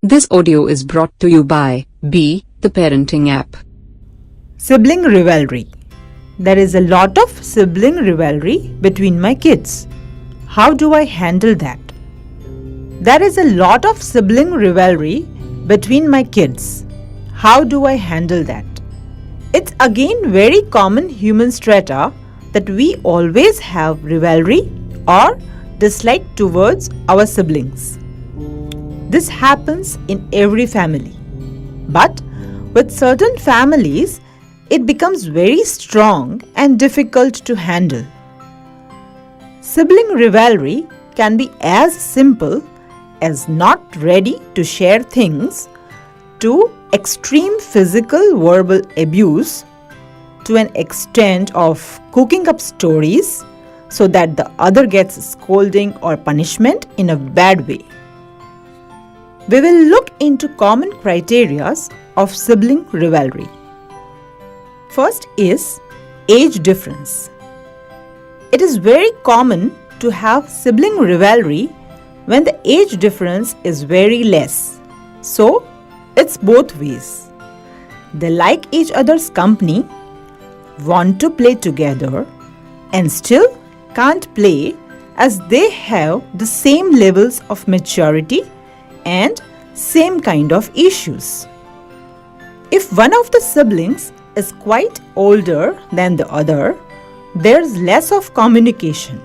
This audio is brought to you by B, the parenting app. Sibling rivalry. There is a lot of sibling rivalry between my kids. How do I handle that? There is a lot of sibling rivalry between my kids. How do I handle that? It's again very common human strata that we always have rivalry or dislike towards our siblings. This happens in every family. But with certain families, it becomes very strong and difficult to handle. Sibling rivalry can be as simple as not ready to share things to extreme physical verbal abuse to an extent of cooking up stories so that the other gets scolding or punishment in a bad way. We will look into common criteria of sibling rivalry. First is age difference. It is very common to have sibling rivalry when the age difference is very less. So, it's both ways. They like each other's company, want to play together, and still can't play as they have the same levels of maturity and same kind of issues. If one of the siblings is quite older than the other, there's less of communication.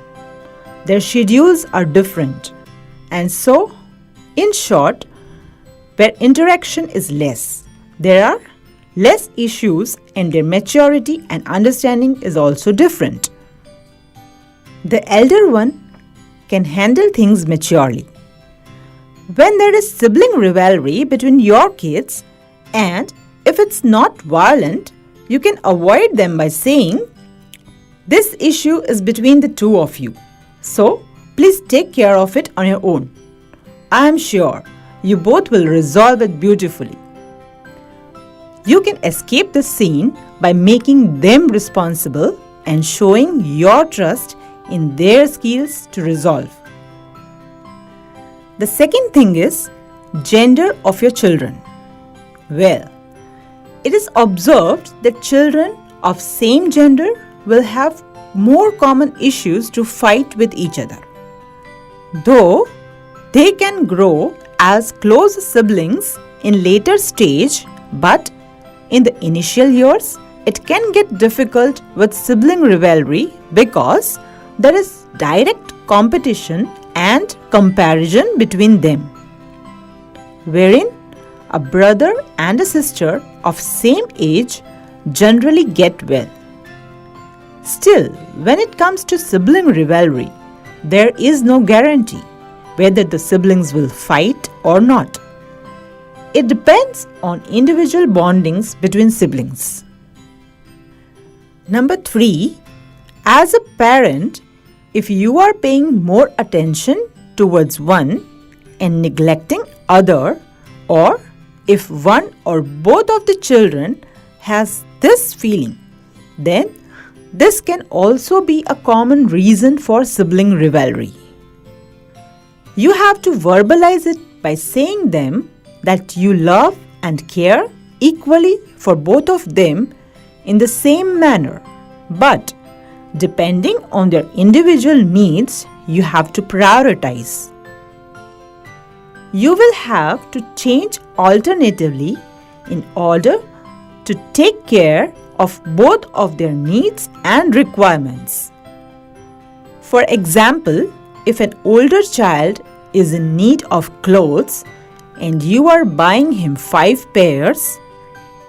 Their schedules are different. And so, in short, where interaction is less, there are less issues and their maturity and understanding is also different. The elder one can handle things maturely. When there is sibling rivalry between your kids, and if it's not violent, you can avoid them by saying, "This issue is between the two of you, so please take care of it on your own. I am sure you both will resolve it beautifully." You can escape the scene by making them responsible and showing your trust in their skills to resolve. The second thing is gender of your children. Well, it is observed that children of same gender will have more common issues to fight with each other. Though they can grow as close siblings in later stage, but in the initial years, it can get difficult with sibling rivalry because there is direct competition and comparison between them, wherein a brother and a sister of same age generally get well. Still, when it comes to sibling rivalry, there is no guarantee whether the siblings will fight or not. It depends on individual bondings between siblings. Number 3, as a parent, if you are paying more attention towards one and neglecting other, or if one or both of the children has this feeling, then this can also be a common reason for sibling rivalry. You have to verbalize it by saying them that you love and care equally for both of them in the same manner, but depending on their individual needs, you have to prioritize. You will have to change alternatively in order to take care of both of their needs and requirements. For example, if an older child is in need of clothes and you are buying him 5 pairs,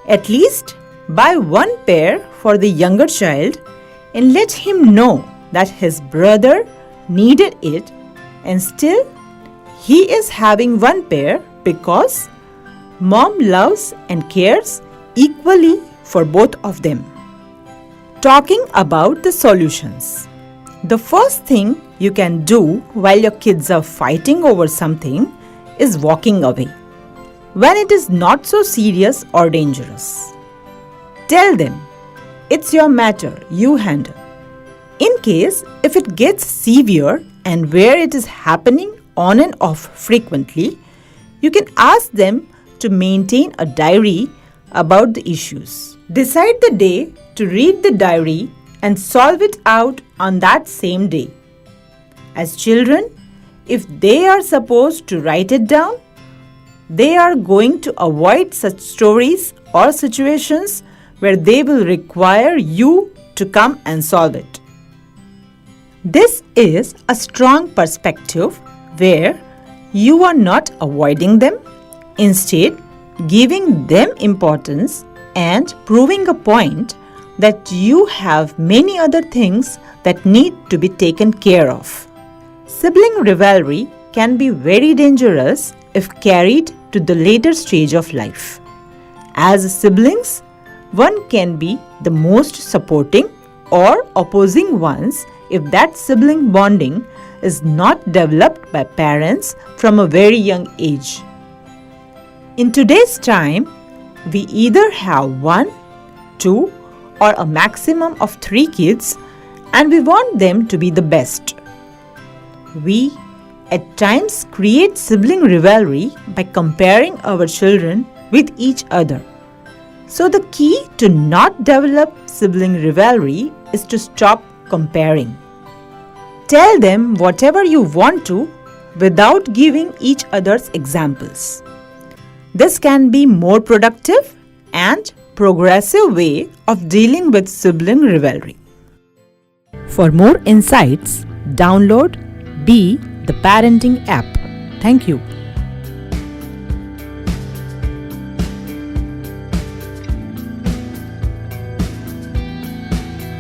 at least buy 1 pair for the younger child and let him know that his brother needed it and still he is having 1 pair because mom loves and cares equally for both of them. Talking about the solutions. The first thing you can do while your kids are fighting over something is walking away when it is not so serious or dangerous. Tell them, it's your matter, you handle. In case if it gets severe and where it is happening on and off frequently, You can ask them to maintain a diary about the issues. Decide the day to read the diary and solve it out on that same day. As children, if they are supposed to write it down, they are going to avoid such stories or situations where they will require you to come and solve it. This is a strong perspective where you are not avoiding them, instead giving them importance and proving a point that you have many other things that need to be taken care of. Sibling rivalry can be very dangerous if carried to the later stage of life. As siblings, one can be the most supporting or opposing ones if that sibling bonding is not developed by parents from a very young age. In today's time, we either have 1, 2, or a maximum of 3 kids, and we want them to be the best. We at times create sibling rivalry by comparing our children with each other. So the key to not develop sibling rivalry is to stop comparing. Tell them whatever you want to without giving each other's examples. This can be more productive and progressive way of dealing with sibling rivalry. For more insights, download Be the Parenting app. Thank you.